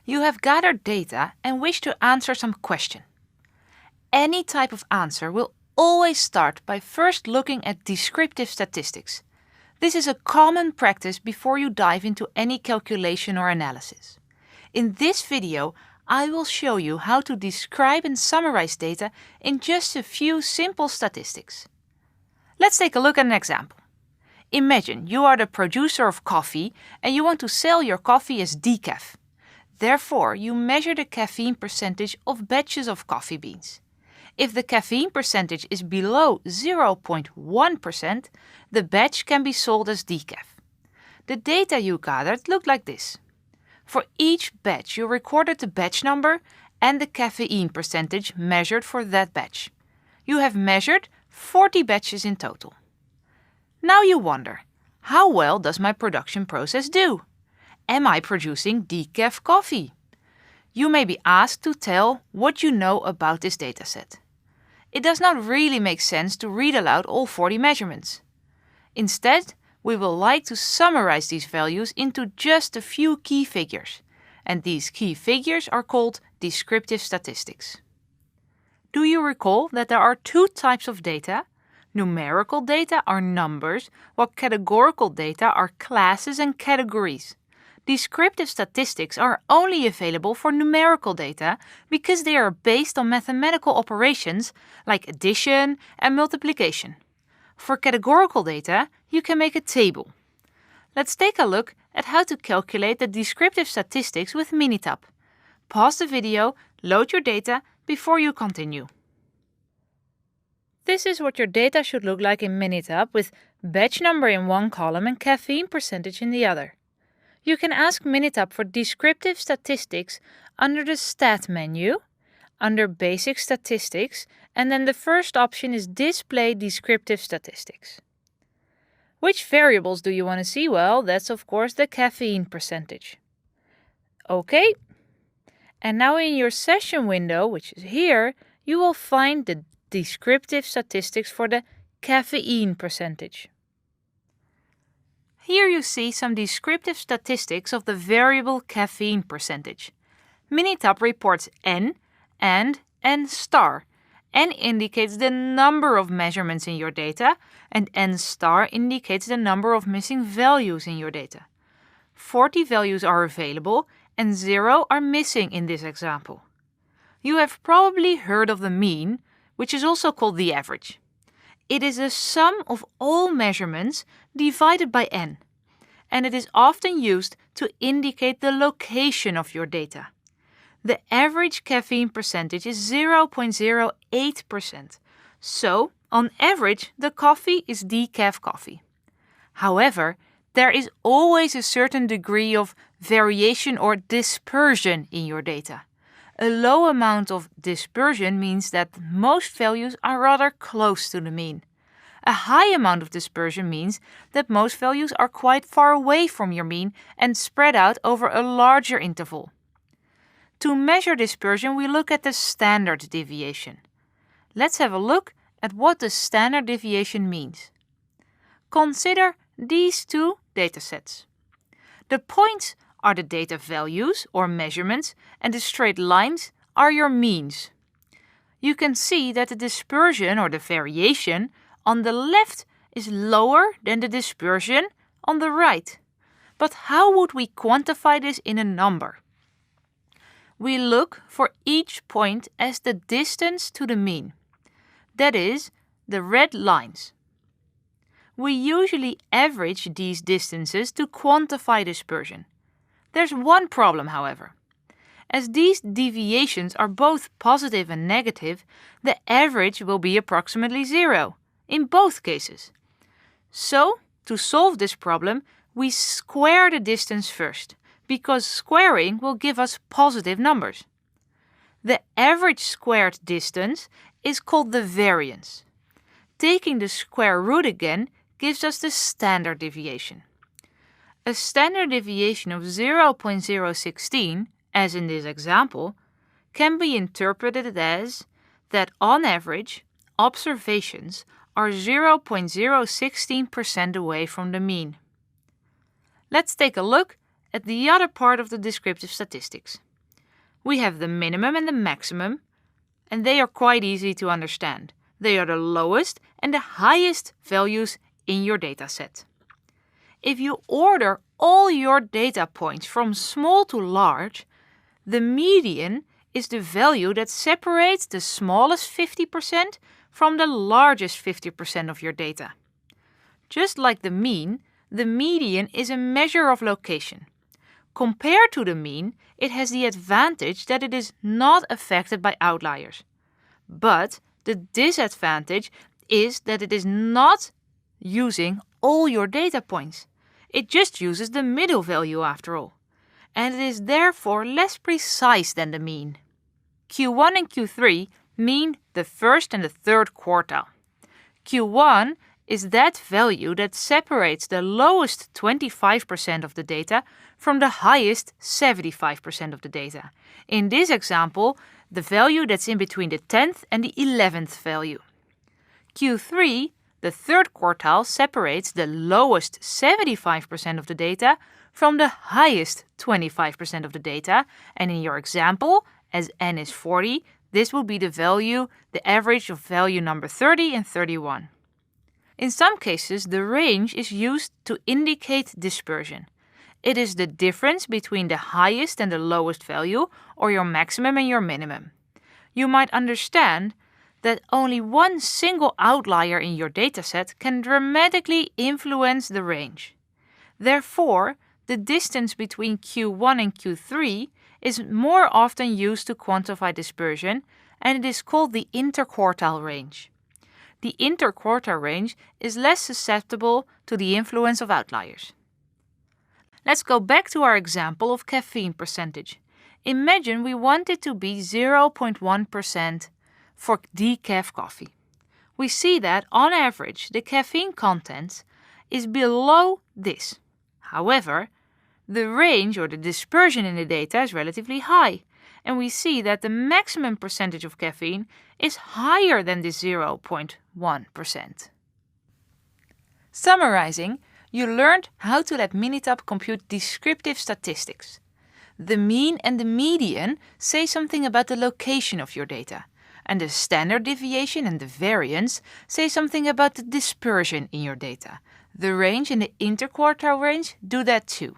You have gathered data and wish to answer some question. Any type of answer will always start by first looking at descriptive statistics. This is a common practice before you dive into any calculation or analysis. In this video, I will show you how to describe and summarize data in just a few simple statistics. Let's take a look at an example. Imagine you are the producer of coffee and you want to sell your coffee as decaf. Therefore, you measure the caffeine percentage of batches of coffee beans. If the caffeine percentage is below 0.1%, the batch can be sold as decaf. The data you gathered look like this. For each batch, you recorded the batch number and the caffeine percentage measured for that batch. You have measured 40 batches in total. Now you wonder, how well does my production process do? Am I producing decaf coffee? You may be asked to tell what you know about this dataset. It does not really make sense to read aloud all 40 measurements. Instead, we will like to summarize these values into just a few key figures, and these key figures are called descriptive statistics. Do you recall that there are two types of data? Numerical data are numbers, while categorical data are classes and categories. Descriptive statistics are only available for numerical data because they are based on mathematical operations like addition and multiplication. For categorical data, you can make a table. Let's take a look at how to calculate the descriptive statistics with Minitab. Pause the video, load your data before you continue. This is what your data should look like in Minitab with batch number in one column and caffeine percentage in the other. You can ask Minitab for descriptive statistics under the Stat menu, under Basic Statistics, and then the first option is Display Descriptive Statistics. Which variables do you want to see? Well, that's of course the caffeine percentage. Okay. And now in your session window, which is here, you will find the descriptive statistics for the caffeine percentage. Here you see some descriptive statistics of the variable caffeine percentage. Minitab reports N and N star. N indicates the number of measurements in your data, and N star indicates the number of missing values in your data. 40 values are available and 0 are missing in this example. You have probably heard of the mean, which is also called the average. It is a sum of all measurements divided by n, and it is often used to indicate the location of your data. The average caffeine percentage is 0.08%, so on average the coffee is decaf coffee. However, there is always a certain degree of variation or dispersion in your data. A low amount of dispersion means that most values are rather close to the mean. A high amount of dispersion means that most values are quite far away from your mean and spread out over a larger interval. To measure dispersion, we look at the standard deviation. Let's have a look at what the standard deviation means. Consider these two datasets. The points are the data values or measurements, and the straight lines are your means. You can see that the dispersion or the variation on the left is lower than the dispersion on the right. But how would we quantify this in a number? We look for each point as the distance to the mean. That is, the red lines. We usually average these distances to quantify dispersion. There's one problem, however. As these deviations are both positive and negative, the average will be approximately 0 in both cases. So, to solve this problem, we square the distance first, because squaring will give us positive numbers. The average squared distance is called the variance. Taking the square root again gives us the standard deviation. A standard deviation of 0.016, as in this example, can be interpreted as that on average, observations are 0.016% away from the mean. Let's take a look at the other part of the descriptive statistics. We have the minimum and the maximum, and they are quite easy to understand. They are the lowest and the highest values in your dataset. If you order all your data points from small to large, the median is the value that separates the smallest 50% from the largest 50% of your data. Just like the mean, the median is a measure of location. Compared to the mean, it has the advantage that it is not affected by outliers. But the disadvantage is that it is not using all your data points. It just uses the middle value after all, and it is therefore less precise than the mean. Q1 and Q3 mean the first and the third quartile. Q1 is that value that separates the lowest 25% of the data from the highest 75% of the data. In this example, the value that's in between the 10th and the 11th value. Q3, the third quartile, separates the lowest 75% of the data from the highest 25% of the data, and in your example, as n is 40, this will be the average of value number 30 and 31. In some cases, the range is used to indicate dispersion. It is the difference between the highest and the lowest value, or your maximum and your minimum. You might understand that only one single outlier in your dataset can dramatically influence the range. Therefore, the distance between Q1 and Q3 is more often used to quantify dispersion, and it is called the interquartile range. The interquartile range is less susceptible to the influence of outliers. Let's go back to our example of caffeine percentage. Imagine we want it to be 0.1% for decaf coffee. We see that, on average, the caffeine content is below this. However, the range or the dispersion in the data is relatively high, and we see that the maximum percentage of caffeine is higher than this 0.1%. Summarizing, you learned how to let Minitab compute descriptive statistics. The mean and the median say something about the location of your data, and the standard deviation and the variance say something about the dispersion in your data. The range and the interquartile range do that too.